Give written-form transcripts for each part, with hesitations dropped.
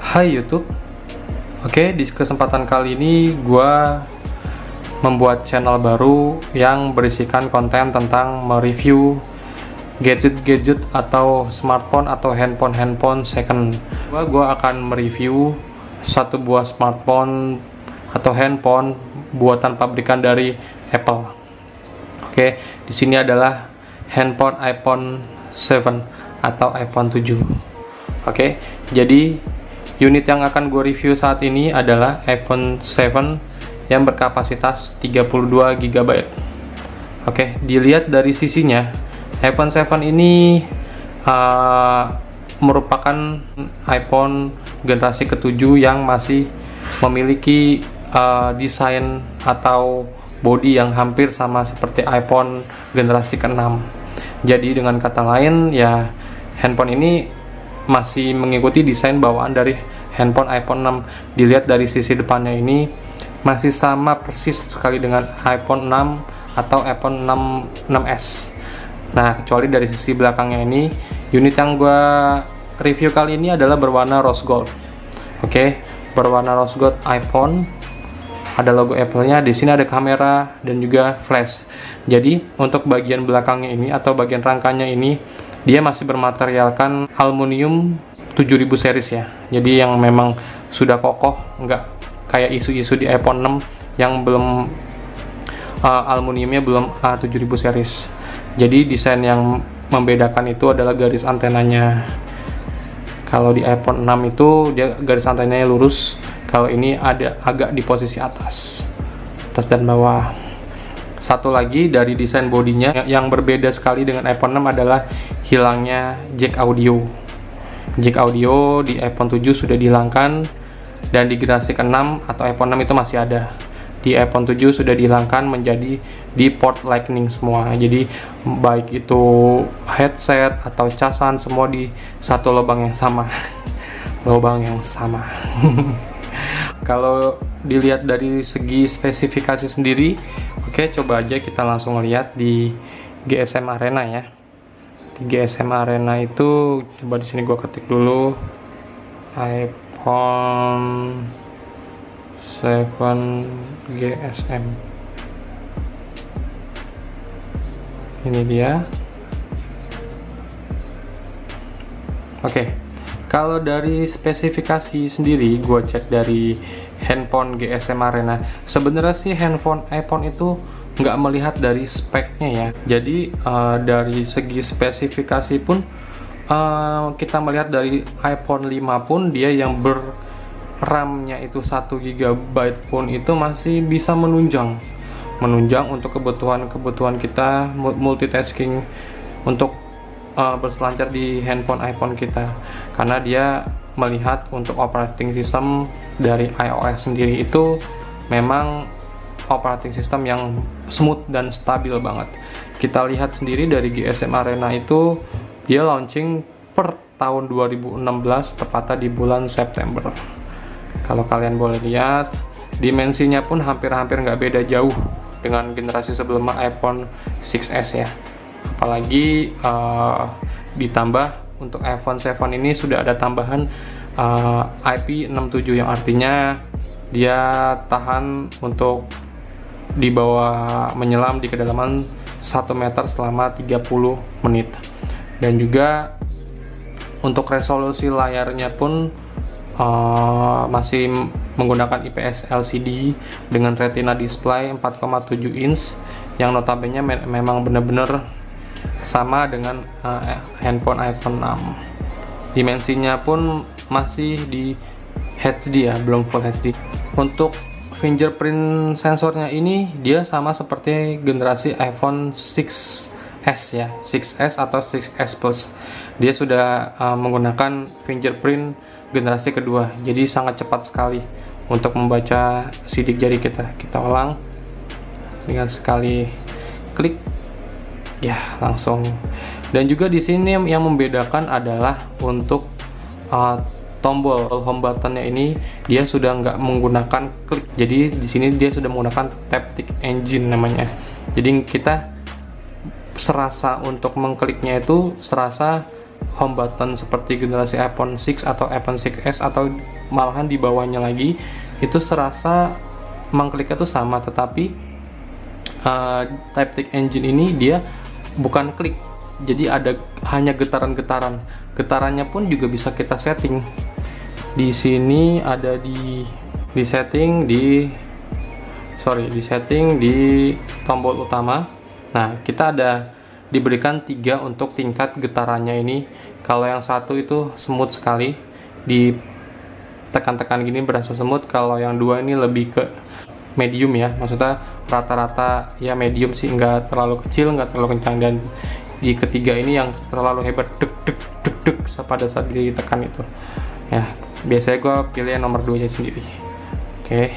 Hai YouTube. Oke, di kesempatan kali ini gua membuat channel baru yang berisikan konten tentang mereview gadget-gadget atau smartphone atau handphone second. Gua akan mereview satu buah smartphone atau handphone buatan pabrikan dari Apple. Oke, di sini adalah handphone iPhone 7 atau iPhone 7. Oke, jadi unit yang akan gue review saat ini adalah iPhone 7 yang berkapasitas 32 GB. Oke, dilihat dari sisinya, iPhone 7 ini merupakan iPhone generasi ke-7 yang masih memiliki desain atau body yang hampir sama seperti iPhone generasi ke-6. Jadi dengan kata lain, ya handphone ini masih mengikuti desain bawaan dari handphone iPhone 6. Dilihat dari sisi depannya ini masih sama persis sekali dengan iPhone 6 atau iPhone 6s. Nah, kecuali dari sisi belakangnya ini, unit yang gue review kali ini adalah berwarna rose gold. Oke, berwarna rose gold iPhone. Ada logo Apple-nya, di sini ada kamera dan juga flash. Jadi untuk bagian belakangnya ini atau bagian rangkanya ini, dia masih bermaterialkan aluminium 7000 series ya. Jadi yang memang sudah kokoh, nggak kayak isu-isu di iPhone 6 yang belum aluminiumnya belum 7000 series. Jadi desain yang membedakan itu adalah garis antenanya. Kalau di iPhone 6 itu dia garis antenanya lurus, kalau ini ada agak di posisi atas dan bawah. Satu lagi dari desain bodinya yang berbeda sekali dengan iPhone 6 adalah hilangnya jack audio. Jack audio di iPhone 7 sudah dihilangkan dan di generasi ke-6 atau iPhone 6 itu masih ada. Di iPhone 7 sudah dihilangkan menjadi di port Lightning semua. Jadi baik itu headset atau casan semua di satu lubang yang sama. Lubang yang sama. Kalau dilihat dari segi spesifikasi sendiri, oke, coba aja kita langsung lihat di GSM Arena ya. Di GSM Arena itu coba di sini gua ketik dulu iPhone 7 GSM. Ini dia. Oke. Kalau dari spesifikasi sendiri, gue cek dari handphone GSM Arena. Sebenarnya sih handphone iPhone itu nggak melihat dari speknya ya. Jadi dari segi spesifikasi pun kita melihat dari iPhone 5 pun dia yang RAM-nya itu 1 GB pun itu masih bisa menunjang untuk kebutuhan kita multitasking untuk berselancar di handphone iPhone kita, karena dia melihat untuk operating system dari iOS sendiri itu memang operating system yang smooth dan stabil banget. Kita lihat sendiri dari GSM Arena itu dia launching per tahun 2016 tepatnya di bulan September. Kalau kalian boleh lihat, dimensinya pun hampir-hampir nggak beda jauh dengan generasi sebelumnya iPhone 6s ya. Apalagi ditambah untuk iPhone 7 ini sudah ada tambahan IP67 yang artinya dia tahan untuk dibawa menyelam di kedalaman 1 meter selama 30 menit. Dan juga untuk resolusi layarnya pun masih menggunakan IPS LCD dengan Retina display 4,7 inch yang notabene memang benar-benar sama dengan handphone iPhone 6. Dimensinya pun masih di HD ya, belum Full HD. Untuk fingerprint sensornya ini dia sama seperti generasi iPhone 6s ya, 6s atau 6s Plus. Dia sudah menggunakan fingerprint generasi kedua, jadi sangat cepat sekali untuk membaca sidik jari kita. Kita ulang dengan sekali klik ya langsung. Dan juga di sini yang membedakan adalah untuk tombol home buttonnya ini dia sudah nggak menggunakan klik. Jadi di sini dia sudah menggunakan Taptic Engine namanya. Jadi kita serasa untuk mengkliknya itu serasa home button seperti generasi iPhone 6 atau iPhone 6s atau malahan di bawahnya lagi, itu serasa mengkliknya tuh sama, tetapi Type-Tik Engine ini dia bukan klik, jadi ada hanya getaran-getaran. Getarannya pun juga bisa kita setting. Di sini ada di setting di tombol utama. Nah, kita ada diberikan 3 untuk tingkat getarannya ini. Kalau yang satu itu smooth sekali, ditekan-tekan gini berasa smooth. Kalau yang 2 ini lebih ke medium ya, maksudnya rata-rata ya medium sih, nggak terlalu kecil, nggak terlalu kencang. Dan di ketiga ini yang terlalu hebat, deg deg deg deg pada saat ditekan itu ya. Biasanya gue pilih yang nomor 2 aja sendiri. Oke.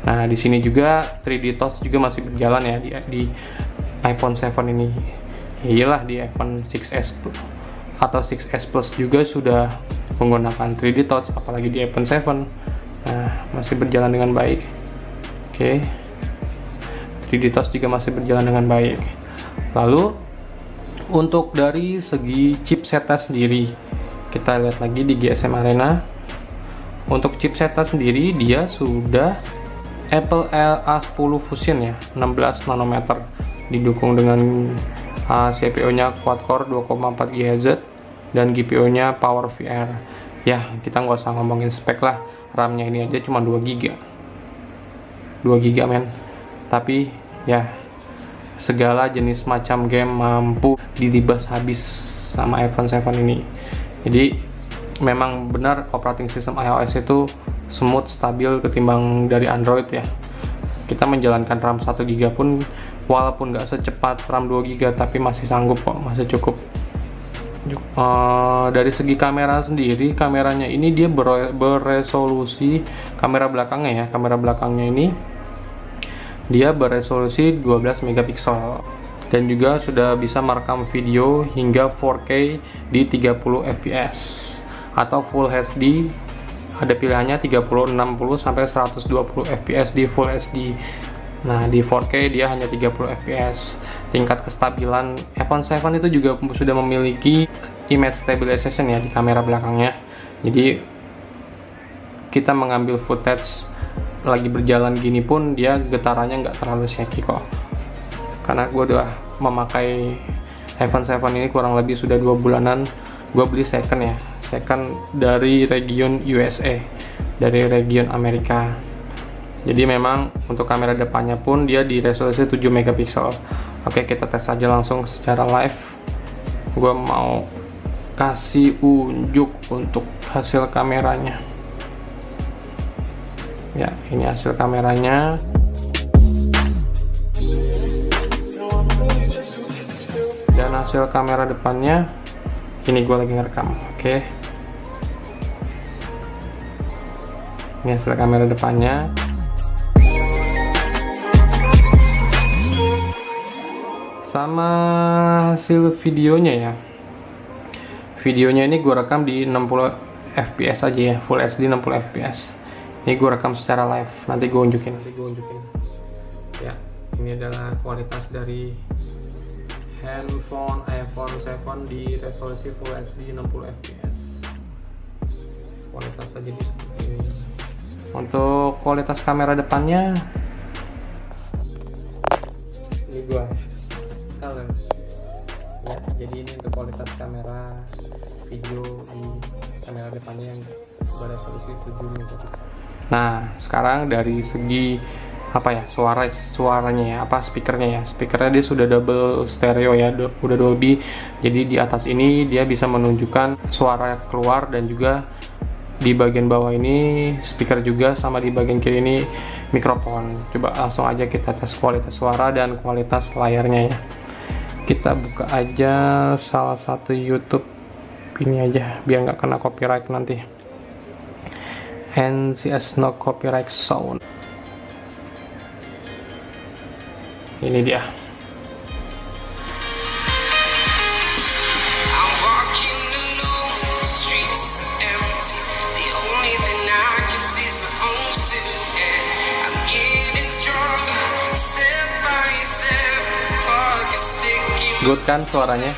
Nah, di sini juga 3D Touch juga masih berjalan ya di iPhone 7 ini. Iyalah, di iPhone 6s atau 6s Plus juga sudah menggunakan 3D Touch, apalagi di iPhone 7. Nah, masih berjalan dengan baik. Oke. 3D Touch juga masih berjalan dengan baik. Lalu untuk dari segi chipsetnya sendiri, kita lihat lagi di GSM Arena. Untuk chipsetnya sendiri dia sudah Apple A10 Fusion ya, 16 nanometer, didukung dengan CPU-nya quad-core 2,4 GHz dan GPU-nya PowerVR. Ya, kita nggak usah ngomongin spek lah, RAM-nya ini aja cuma 2 GB. 2 GB men. Tapi ya, segala jenis macam game mampu dilibas habis sama iPhone 7 ini. Jadi memang benar operating system iOS itu smooth, stabil ketimbang dari Android ya. Kita menjalankan RAM 1 GB pun walaupun nggak secepat RAM 2 GB, tapi masih sanggup kok, masih cukup. Dari segi kamera sendiri, kameranya ini dia beresolusi, kamera belakangnya ya, kamera belakangnya ini dia beresolusi 12 megapiksel dan juga sudah bisa merekam video hingga 4K di 30 fps atau Full HD. Ada pilihannya 30, 60 sampai 120 fps di Full HD. Nah, di 4K dia hanya 30 fps. Tingkat kestabilan iPhone 7 itu juga sudah memiliki image stabilization ya di kamera belakangnya. Jadi kita mengambil footage lagi berjalan gini pun dia getarannya nggak terlalu shaky kok. Karena gue udah memakai iPhone 7 ini kurang lebih sudah 2 bulanan. Gue beli second ya, second dari region USA, dari region Amerika. Jadi memang untuk kamera depannya pun dia di resolusi 7 megapiksel. Oke, kita tes aja langsung secara live. Gue mau kasih unjuk untuk hasil kameranya. Ya, ini hasil kameranya. Dan hasil kamera depannya, ini gue lagi ngerekam. Oke. Ini hasil kamera depannya. Sama hasil videonya ya. Videonya ini gue rekam di 60 fps aja ya, Full HD 60 fps. Ini gue rekam secara live, nanti gue unjukin. Ya, ini adalah kualitas dari handphone iPhone 7 di resolusi Full HD 60 fps. Kualitas aja di seperti ini. Untuk kualitas kamera depannya, ini gue color. Ya, jadi ini untuk kualitas kamera video di kamera depannya yang beresolusi 7 megapiksel. Nah, sekarang dari segi apa ya, suaranya ya, apa speakernya ya. Speakernya dia sudah double stereo ya, udah Dolby. Jadi di atas ini dia bisa menunjukkan suara keluar, dan juga di bagian bawah ini speaker juga, sama di bagian kiri ini mikrofon. Coba langsung aja kita tes kualitas suara dan kualitas layarnya ya. Kita buka aja salah satu YouTube ini aja biar nggak kena copyright nanti. NCS no copyright sound. Ini dia. Good kan suaranya?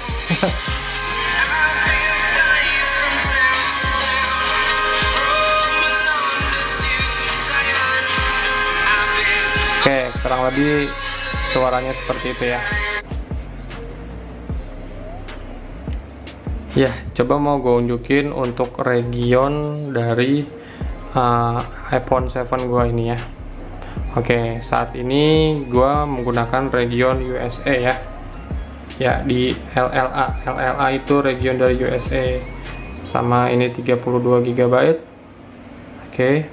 kurang lebih suaranya seperti itu ya. Ya, coba mau gue unjukin untuk region dari iPhone 7 gue ini ya. Oke, saat ini gue menggunakan region USA ya. Ya, di LLA. LLA itu region dari USA. Sama ini 32 GB. Oke.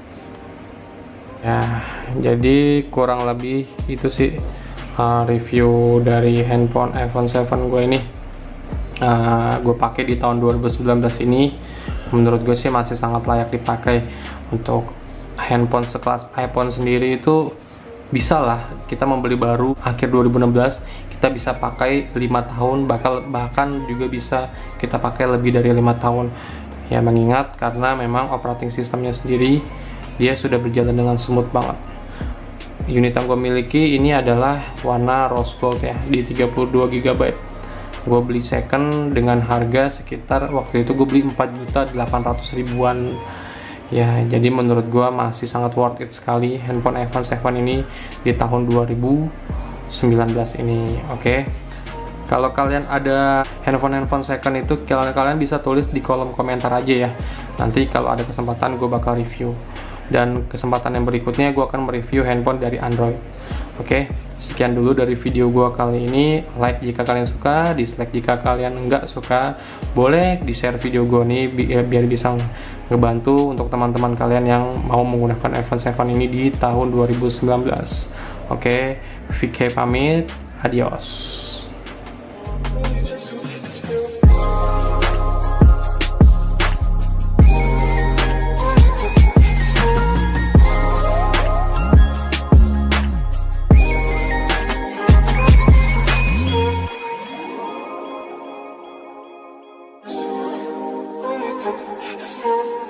Ya, jadi kurang lebih itu sih review dari handphone iPhone 7 gue ini. Gue pakai di tahun 2019 ini. Menurut gue sih masih sangat layak dipakai. Untuk handphone sekelas iPhone sendiri itu bisa lah kita membeli baru akhir 2016, kita bisa pakai 5 tahun, bahkan juga bisa kita pakai lebih dari 5 tahun ya, mengingat karena memang operating sistemnya sendiri dia sudah berjalan dengan smooth banget. Unit yang gue miliki ini adalah warna rose gold ya, di 32 GB. Gue beli second dengan harga sekitar waktu itu gue beli 4.800.000-an ya, jadi menurut gua masih sangat worth it sekali handphone iPhone 7 ini di tahun 2019 ini. Oke. Kalau kalian ada handphone second itu, kalian bisa tulis di kolom komentar aja ya. Nanti kalau ada kesempatan gue bakal review. Dan kesempatan yang berikutnya gue akan mereview handphone dari Android. Oke, sekian dulu dari video gue kali ini. Like jika kalian suka, dislike jika kalian nggak suka. Boleh di-share video gue nih biar bisa ngebantu untuk teman-teman kalian yang mau menggunakan iPhone 7 ini di tahun 2019. Oke, VK pamit. Adios. Let's go.